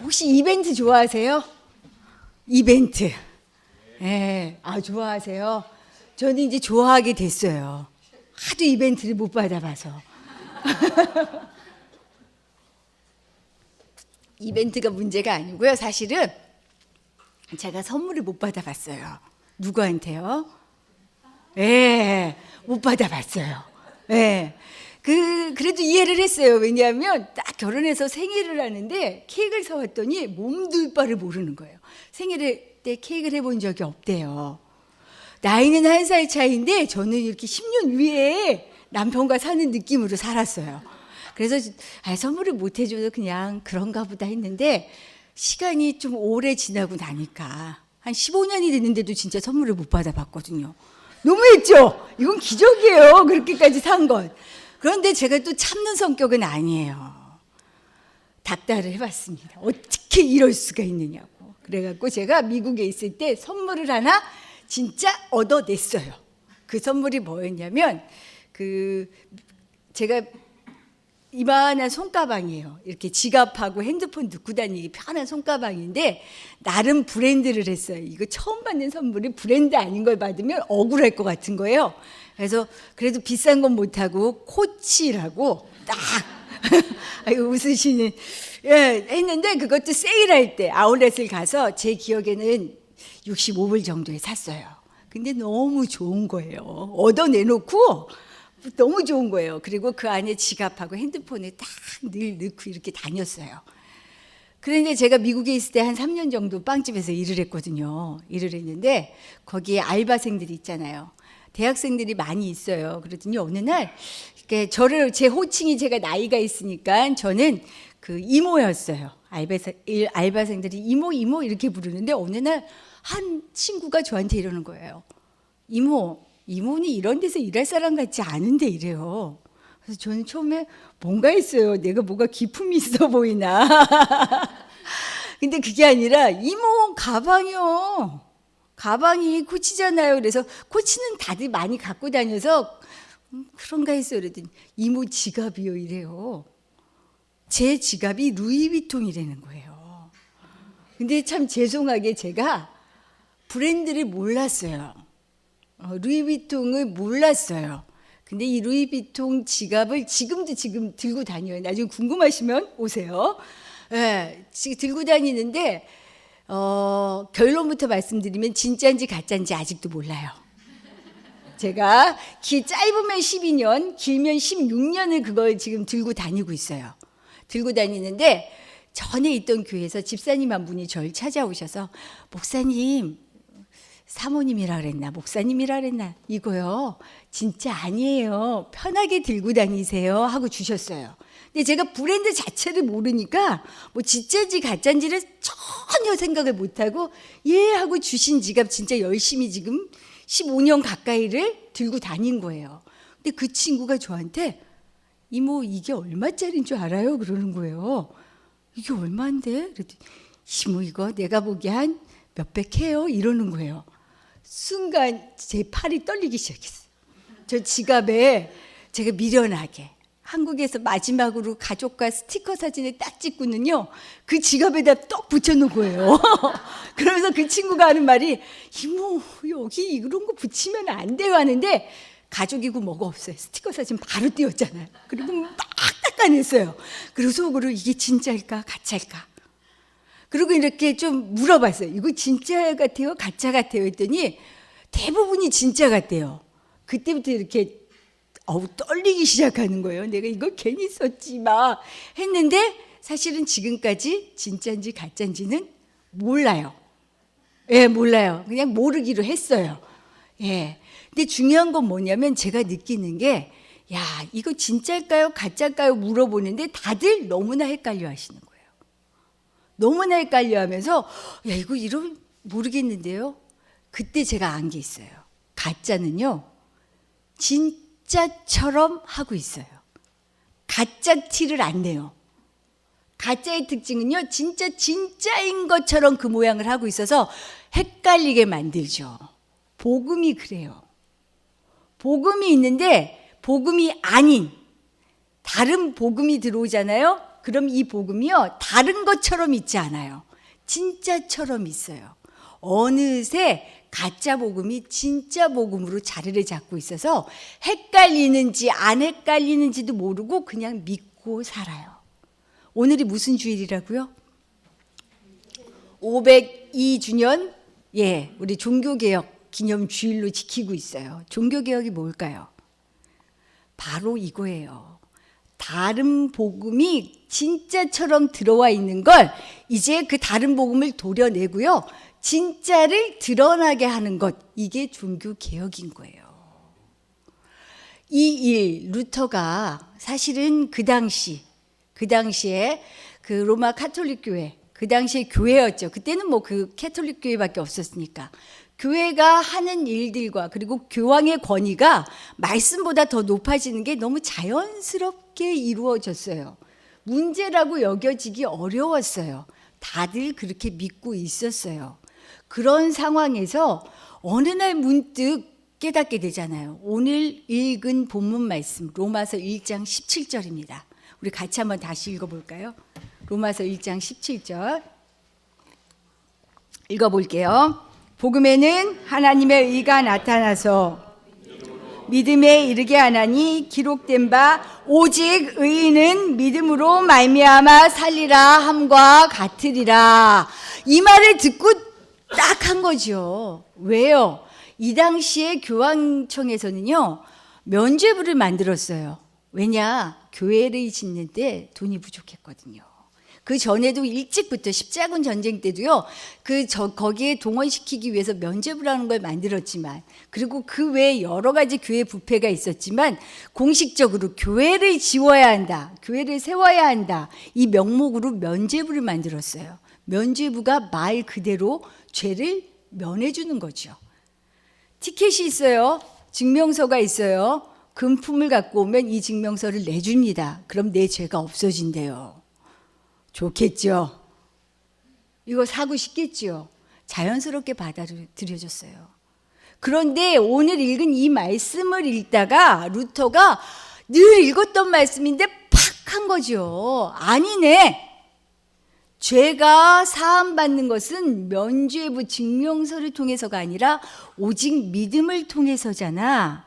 혹시 이벤트 좋아하세요? 이벤트. 예, 좋아하세요? 저는 이제 좋아하게 됐어요. 하도 이벤트를 못 받아봐서. 이벤트가 문제가 아니고요. 사실은 제가 선물을 못 받아봤어요. 누구한테요? 예, 못 받아봤어요. 예. 그래도 이해를 했어요. 왜냐하면 딱 결혼해서 생일을 하는데 케이크를 사왔더니 몸둘 바를 모르는 거예요. 생일 때 케이크를 해본 적이 없대요. 나이는 1살 차이인데 저는 이렇게 10년 위에 남편과 사는 느낌으로 살았어요. 그래서 선물을 못 해줘도 그냥 그런가 보다 했는데 시간이 좀 오래 지나고 나니까 한 15년이 됐는데도 진짜 선물을 못 받아봤거든요. 너무했죠? 이건 기적이에요. 그렇게까지 산 건. 그런데 제가 또 참는 성격은 아니에요. 닥달을 해봤습니다. 어떻게 이럴 수가 있느냐고. 그래갖고 제가 미국에 있을 때 선물을 하나 진짜 얻어냈어요. 그 선물이 뭐였냐면 제가 이만한 손가방이에요. 이렇게 지갑하고 핸드폰 넣고 다니기 편한 손가방인데 나름 브랜드를 했어요. 이거 처음 받는 선물이 브랜드 아닌 걸 받으면 억울할 것 같은 거예요. 그래서 그래도 비싼 건 못하고 코치라고 딱 아이고 웃으시는 했는데 그것도 세일할 때 아울렛을 가서 제 기억에는 65불 정도에 샀어요. 근데 너무 좋은 거예요. 얻어내놓고 너무 좋은 거예요. 그리고 그 안에 지갑하고 핸드폰을 딱 늘 넣고 이렇게 다녔어요. 그런데 제가 미국에 있을 때 한 3년 정도 빵집에서 일을 했거든요. 일을 했는데 거기에 알바생들이 있잖아요. 대학생들이 많이 있어요. 그러더니 어느 날 제 호칭이 제가 나이가 있으니까 저는 그 이모였어요. 알바생들이 이모 이렇게 부르는데 어느 날 한 친구가 저한테 이러는 거예요. 이모는 이런 데서 일할 사람 같지 않은데 이래요. 그래서 저는 처음에 뭔가 했어요. 내가 뭐가 기품이 있어 보이나. 근데 그게 아니라 이모 가방이요. 가방이 코치잖아요. 그래서 코치는 다들 많이 갖고 다녀서 그런가 했어요. 그랬더니 이모 지갑이요 이래요. 제 지갑이 루이비통이라는 거예요. 근데 참 죄송하게 제가 브랜드를 몰랐어요. 루이비통을 몰랐어요. 근데 이 루이비통 지갑을 지금 들고 다녀요. 나중에 궁금하시면 오세요. 예, 지금 들고 다니는데 결론부터 말씀드리면 진짜인지 가짜인지 아직도 몰라요. 제가 짧으면 12년, 길면 16년을 그걸 지금 들고 다니고 있어요. 들고 다니는데 전에 있던 교회에서 집사님 한 분이 저를 찾아오셔서 목사님, 사모님이라 그랬나 목사님이라 그랬나 이거요 진짜 아니에요. 편하게 들고 다니세요 하고 주셨어요. 근데 제가 브랜드 자체를 모르니까 뭐 진짜인지 가짜인지를 전혀 생각을 못하고 예 하고 주신 지갑 진짜 열심히 지금 15년 가까이를 들고 다닌 거예요. 근데 그 친구가 저한테 이모 이게 얼마짜리인 줄 알아요? 그러는 거예요. 이게 얼마인데? 그랬더니 이모 이거 내가 보기에 한 몇백 해요? 이러는 거예요. 순간 제 팔이 떨리기 시작했어요. 저 지갑에 제가 미련하게 한국에서 마지막으로 가족과 스티커 사진을 딱 찍고는요 그 지갑에다 떡 붙여놓은 거예요. 그러면서 그 친구가 하는 말이 이모 여기 이런 거 붙이면 안 돼요 하는데 가족이고 뭐가 없어요. 스티커 사진 바로 띄웠잖아요. 그리고 막 닦아냈어요. 그리고 속으로 이게 진짜일까 가짜일까 그리고 이렇게 좀 물어봤어요. 이거 진짜 같아요? 가짜 같아요? 했더니 대부분이 진짜 같대요. 그때부터 이렇게 떨리기 시작하는 거예요. 내가 이거 괜히 썼지 막 했는데 사실은 지금까지 진짜인지 가짜인지는 몰라요. 예, 몰라요. 그냥 모르기로 했어요. 예. 근데 중요한 건 뭐냐면 제가 느끼는 게 야, 이거 진짜일까요? 가짜일까요? 물어보는데 다들 너무나 헷갈려 하시는 거예요. 너무나 헷갈려 하면서 야 이거 이러면 모르겠는데요. 그때 제가 안 게 있어요. 가짜는요 진짜처럼 하고 있어요. 가짜 티를 안 내요. 가짜의 특징은요 진짜인 것처럼 그 모양을 하고 있어서 헷갈리게 만들죠. 복음이 그래요. 복음이 있는데 복음이 아닌 다른 복음이 들어오잖아요. 그럼 이 복음이요, 다른 것처럼 있지 않아요. 진짜처럼 있어요. 어느새 가짜 복음이 진짜 복음으로 자리를 잡고 있어서 헷갈리는지 안 헷갈리는지도 모르고 그냥 믿고 살아요. 오늘이 무슨 주일이라고요? 502주년, 예, 우리 종교개혁 기념 주일로 지키고 있어요. 종교개혁이 뭘까요? 바로 이거예요. 다른 복음이 진짜처럼 들어와 있는 걸 이제 그 다른 복음을 도려내고요, 진짜를 드러나게 하는 것, 이게 종교개혁인 거예요. 이 일, 루터가 사실은 그 당시에 그 로마 카톨릭 교회, 그 당시에 교회였죠. 그때는 뭐 그 카톨릭 교회밖에 없었으니까. 교회가 하는 일들과 그리고 교황의 권위가 말씀보다 더 높아지는 게 너무 자연스럽게 이루어졌어요. 문제라고 여겨지기 어려웠어요. 다들 그렇게 믿고 있었어요. 그런 상황에서 어느 날 문득 깨닫게 되잖아요. 오늘 읽은 본문 말씀 로마서 1장 17절입니다. 우리 같이 한번 다시 읽어볼까요? 로마서 1장 17절 읽어볼게요. 복음에는 하나님의 의가 나타나서 믿음에 이르게 하나니 기록된 바 오직 의인은 믿음으로 말미암아 살리라 함과 같으리라. 이 말을 듣고 딱 한 거죠. 왜요? 이 당시에 교황청에서는요, 면죄부를 만들었어요. 왜냐? 교회를 짓는데 돈이 부족했거든요. 그 전에도 일찍부터 십자군 전쟁 때도요, 거기에 동원시키기 위해서 면죄부라는 걸 만들었지만, 그리고 그 외에 여러 가지 교회 부패가 있었지만, 공식적으로 교회를 지워야 한다, 교회를 세워야 한다, 이 명목으로 면죄부를 만들었어요. 면죄부가 말 그대로 죄를 면해주는 거죠. 티켓이 있어요. 증명서가 있어요. 금품을 갖고 오면 이 증명서를 내줍니다. 그럼 내 죄가 없어진대요. 좋겠죠? 이거 사고 싶겠죠? 자연스럽게 받아들여졌어요. 그런데 오늘 읽은 이 말씀을 읽다가 루터가 늘 읽었던 말씀인데 팍 한 거죠. 아니네. 죄가 사함받는 것은 면죄부 증명서를 통해서가 아니라 오직 믿음을 통해서잖아.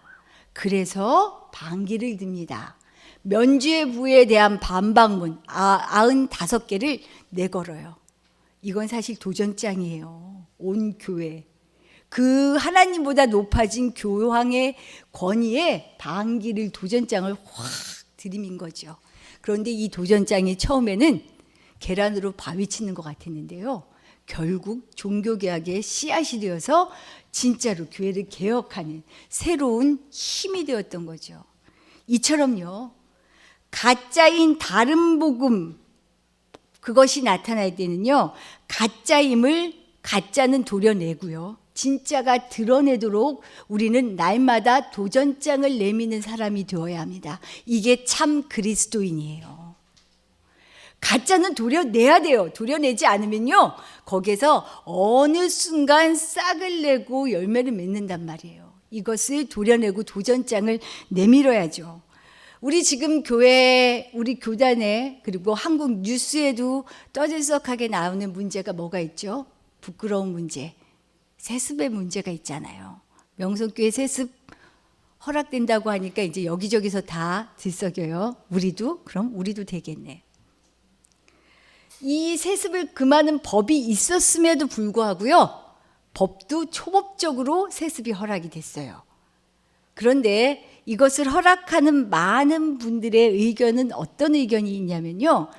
그래서 반기를 듭니다. 면죄부에 대한 반박문 95개를 내걸어요. 이건 사실 도전장이에요. 온 교회. 그 하나님보다 높아진 교황의 권위에 반기를 도전장을 확 들이민 거죠. 그런데 이 도전장이 처음에는 계란으로 바위 치는 것 같았는데요. 결국 종교개혁의 씨앗이 되어서 진짜로 교회를 개혁하는 새로운 힘이 되었던 거죠. 이처럼요, 가짜인 다른 복음, 그것이 나타날 때는요, 가짜는 도려내고요, 진짜가 드러내도록 우리는 날마다 도전장을 내미는 사람이 되어야 합니다. 이게 참 그리스도인이에요. 가짜는 도려내야 돼요. 도려내지 않으면요, 거기에서 어느 순간 싹을 내고 열매를 맺는단 말이에요. 이것을 도려내고 도전장을 내밀어야죠. 우리 지금 교회, 우리 교단에, 그리고 한국 뉴스에도 떠들썩하게 나오는 문제가 뭐가 있죠? 부끄러운 문제, 세습의 문제가 있잖아요. 명성교회 세습 허락된다고 하니까 이제 여기저기서 다 들썩여요. 그럼 우리도 되겠네. 이 세습을 금하는 법이 있었음에도 불구하고요, 법도 초법적으로 세습이 허락이 됐어요. 그런데 이것을 허락하는 많은 분들의 의견은 어떤 의견이 있냐면요,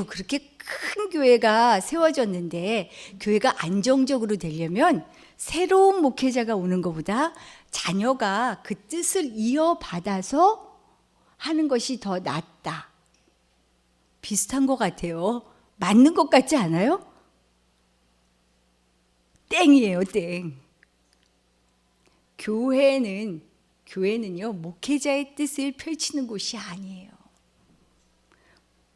그렇게 큰 교회가 세워졌는데 교회가 안정적으로 되려면 새로운 목회자가 오는 것보다 자녀가 그 뜻을 이어받아서 하는 것이 더 낫다. 비슷한 것 같아요. 맞는 것 같지 않아요? 땡이에요, 땡. 교회는요, 목회자의 뜻을 펼치는 곳이 아니에요.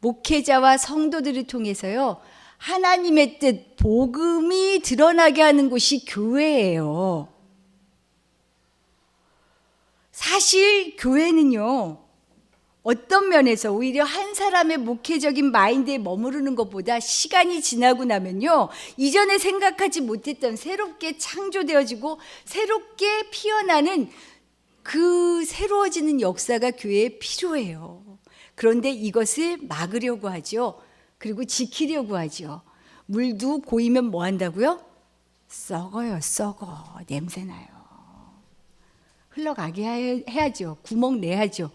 목회자와 성도들을 통해서요, 하나님의 뜻, 복음이 드러나게 하는 곳이 교회예요. 사실 교회는요, 어떤 면에서 오히려 한 사람의 목회적인 마인드에 머무르는 것보다 시간이 지나고 나면요, 이전에 생각하지 못했던 새롭게 창조되어지고 새롭게 피어나는 그 새로워지는 역사가 교회에 필요해요. 그런데 이것을 막으려고 하죠. 그리고 지키려고 하죠. 물도 고이면 뭐 한다고요? 썩어요. 썩어. 냄새나요. 흘러가게 해야죠. 구멍 내야죠.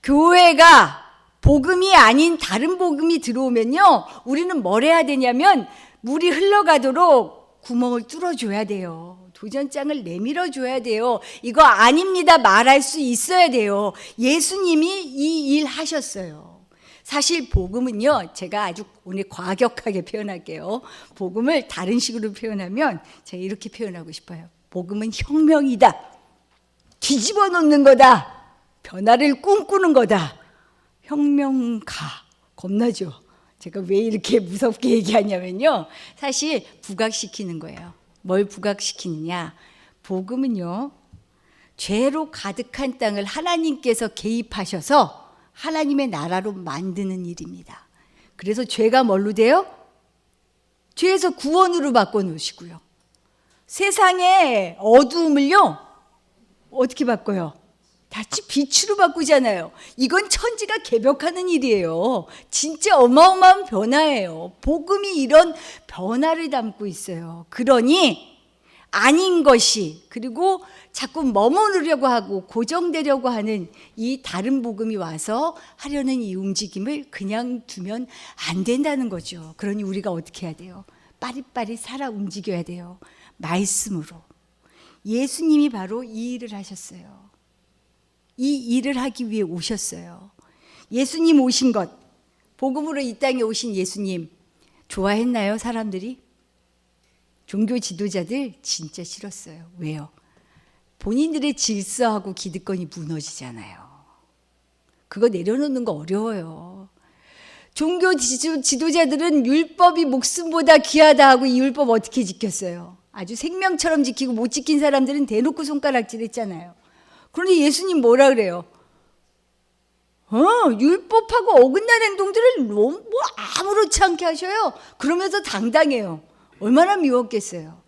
교회가 복음이 아닌 다른 복음이 들어오면요, 우리는 뭘 해야 되냐면 물이 흘러가도록 구멍을 뚫어줘야 돼요. 도전장을 내밀어 줘야 돼요. 이거 아닙니다 말할 수 있어야 돼요. 예수님이 이 일 하셨어요. 사실 복음은요, 제가 아주 오늘 과격하게 표현할게요. 복음을 다른 식으로 표현하면 제가 이렇게 표현하고 싶어요. 복음은 혁명이다. 뒤집어 놓는 거다. 변화를 꿈꾸는 거다. 혁명가. 겁나죠? 제가 왜 이렇게 무섭게 얘기하냐면요, 사실 부각시키는 거예요. 뭘 부각시키느냐? 복음은요, 죄로 가득한 땅을 하나님께서 개입하셔서 하나님의 나라로 만드는 일입니다. 그래서 죄가 뭘로 돼요? 죄에서 구원으로 바꿔놓으시고요. 세상의 어두움을요, 어떻게 바꿔요? 다시 빛으로 바꾸잖아요. 이건 천지가 개벽하는 일이에요. 진짜 어마어마한 변화예요. 복음이 이런 변화를 담고 있어요. 그러니 아닌 것이, 그리고 자꾸 머무르려고 하고 고정되려고 하는 이 다른 복음이 와서 하려는 이 움직임을 그냥 두면 안 된다는 거죠. 그러니 우리가 어떻게 해야 돼요? 빠릿빠릿 살아 움직여야 돼요. 말씀으로. 예수님이 바로 이 일을 하셨어요. 이 일을 하기 위해 오셨어요. 예수님 오신 것, 복음으로 이 땅에 오신 예수님 좋아했나요, 사람들이? 종교 지도자들 진짜 싫었어요. 왜요? 본인들의 질서하고 기득권이 무너지잖아요. 그거 내려놓는 거 어려워요. 종교 지도자들은 율법이 목숨보다 귀하다 하고 이 율법 어떻게 지켰어요? 아주 생명처럼 지키고 못 지킨 사람들은 대놓고 손가락질 했잖아요. 그런데 예수님 뭐라 그래요? 율법하고 어긋난 행동들을 뭐 아무렇지 않게 하셔요. 그러면서 당당해요. 얼마나 미웠겠어요.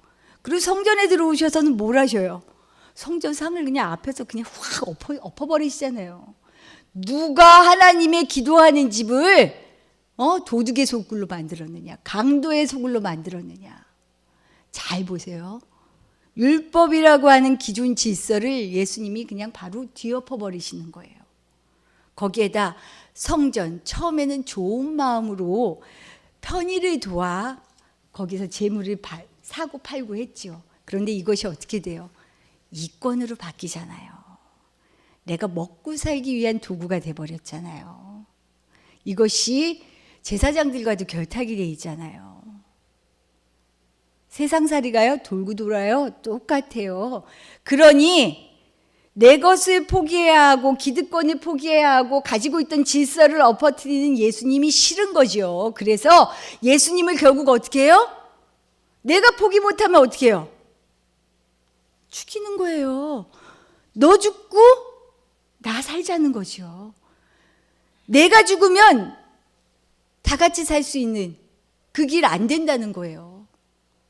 그리고 성전에 들어오셔서는 뭘 하셔요? 성전 상을 그냥 앞에서 그냥 확 엎어버리시잖아요. 누가 하나님의 기도하는 집을 도둑의 소굴로 만들었느냐, 강도의 소굴로 만들었느냐. 잘 보세요. 율법이라고 하는 기존 질서를 예수님이 그냥 바로 뒤엎어버리시는 거예요. 거기에다 성전, 처음에는 좋은 마음으로 편의를 도와 거기서 재물을 사고 팔고 했죠. 그런데 이것이 어떻게 돼요? 이권으로 바뀌잖아요. 내가 먹고 살기 위한 도구가 돼버렸잖아요. 이것이 제사장들과도 결탁이 돼 있잖아요. 세상살이가요, 돌고 돌아요, 똑같아요. 그러니 내 것을 포기해야 하고 기득권을 포기해야 하고 가지고 있던 질서를 엎어뜨리는 예수님이 싫은 거죠. 그래서 예수님을 결국 어떻게 해요? 내가 포기 못하면 어떻게 해요? 죽이는 거예요. 너 죽고 나 살자는 거죠. 내가 죽으면 다 같이 살 수 있는 그 길 안 된다는 거예요.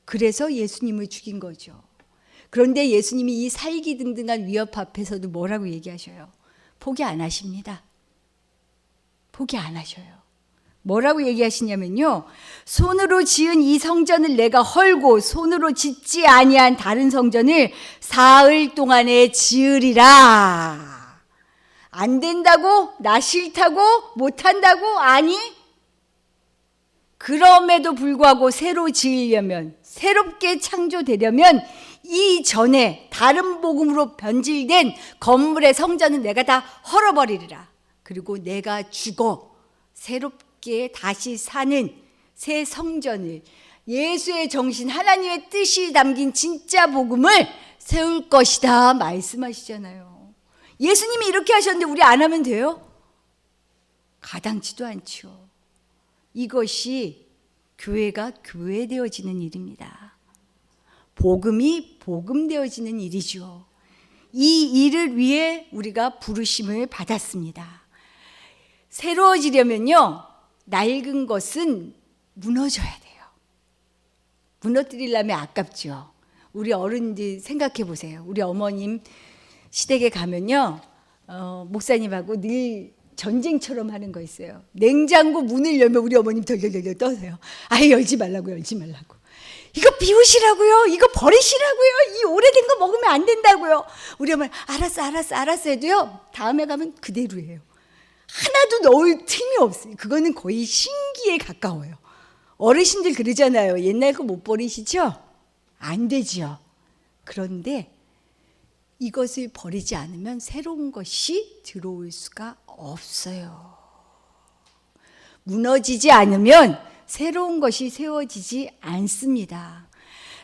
그래서 예수님을 죽인 거죠. 그런데 예수님이 이 살기등등한 위협 앞에서도 뭐라고 얘기하셔요? 포기 안 하십니다. 포기 안 하셔요. 뭐라고 얘기하시냐면요, 손으로 지은 이 성전을 내가 헐고 손으로 짓지 아니한 다른 성전을 사흘 동안에 지으리라. 안 된다고? 나 싫다고? 못한다고? 아니? 그럼에도 불구하고 새로 지으려면, 새롭게 창조되려면 이전에 다른 복음으로 변질된 건물의 성전은 내가 다 헐어버리리라. 그리고 내가 죽어 새롭게 다시 사는 새 성전을, 예수의 정신, 하나님의 뜻이 담긴 진짜 복음을 세울 것이다 말씀하시잖아요. 예수님이 이렇게 하셨는데 우리 안 하면 돼요? 가당치도 않죠. 이것이 교회가 교회되어지는 일입니다. 복음이 복음되어지는 일이죠. 이 일을 위해 우리가 부르심을 받았습니다. 새로워지려면요, 낡은 것은 무너져야 돼요. 무너뜨리려면 아깝죠. 우리 어른들 생각해 보세요. 우리 어머님 시댁에 가면요, 목사님하고 늘 전쟁처럼 하는 거 있어요. 냉장고 문을 열면 우리 어머님 덜덜덜 떠세요. 아예 열지 말라고, 열지 말라고. 이거 비우시라고요. 이거 버리시라고요. 이 오래된 거 먹으면 안 된다고요. 우리 어머니 알았어 해도요, 다음에 가면 그대로예요. 하나도 넣을 틈이 없어요. 그거는 거의 신기에 가까워요. 어르신들 그러잖아요. 옛날 거 못 버리시죠? 안 되지요. 그런데 이것을 버리지 않으면 새로운 것이 들어올 수가 없어요. 무너지지 않으면 새로운 것이 세워지지 않습니다.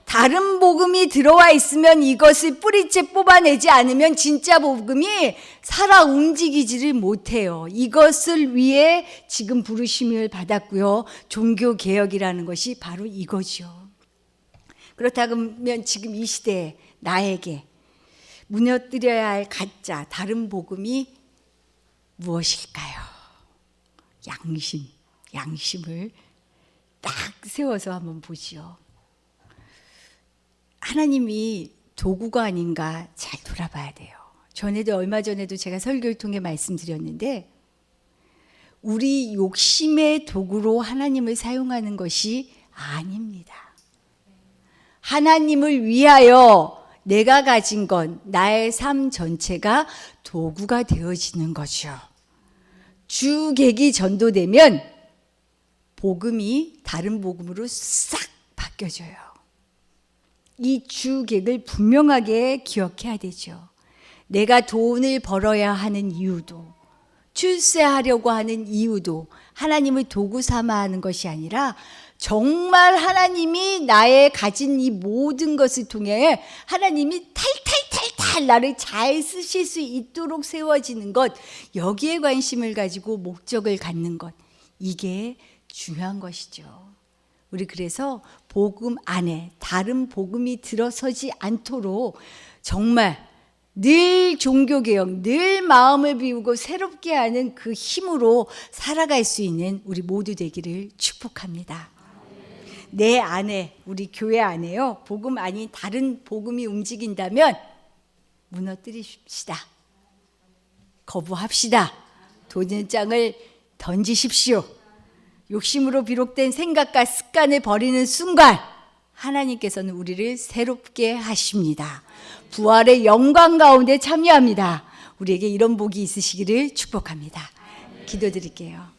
다른 복음이 들어와 있으면 이것을 뿌리째 뽑아내지 않으면 진짜 복음이 살아 움직이지를 못해요. 이것을 위해 지금 부르심을 받았고요. 종교개혁이라는 것이 바로 이거죠. 그렇다면 지금 이 시대에 나에게 무너뜨려야 할 가짜 다른 복음이 무엇일까요? 양심을 딱 세워서 한번 보시오. 하나님이 도구가 아닌가 잘 돌아봐야 돼요. 얼마 전에도 제가 설교를 통해 말씀드렸는데, 우리 욕심의 도구로 하나님을 사용하는 것이 아닙니다. 하나님을 위하여 내가 가진 건, 나의 삶 전체가 도구가 되어지는 거죠. 주객이 전도되면 복음이 다른 복음으로 싹 바뀌어져요. 이 주객을 분명하게 기억해야 되죠. 내가 돈을 벌어야 하는 이유도, 출세하려고 하는 이유도 하나님을 도구 삼아 하는 것이 아니라 정말 하나님이 나의 가진 이 모든 것을 통해 하나님이 탈탈 나를 잘 쓰실 수 있도록 세워지는 것, 여기에 관심을 가지고 목적을 갖는 것, 이게 중요한 것이죠. 우리 그래서 복음 안에 다른 복음이 들어서지 않도록 정말 늘 종교개혁, 늘 마음을 비우고 새롭게 하는 그 힘으로 살아갈 수 있는 우리 모두 되기를 축복합니다. 내 안에, 우리 교회 안에요, 복음 아닌 다른 복음이 움직인다면 무너뜨리십시다. 거부합시다. 도전장을 던지십시오. 욕심으로 비롯된 생각과 습관을 버리는 순간 하나님께서는 우리를 새롭게 하십니다. 부활의 영광 가운데 참여합니다. 우리에게 이런 복이 있으시기를 축복합니다. 기도드릴게요.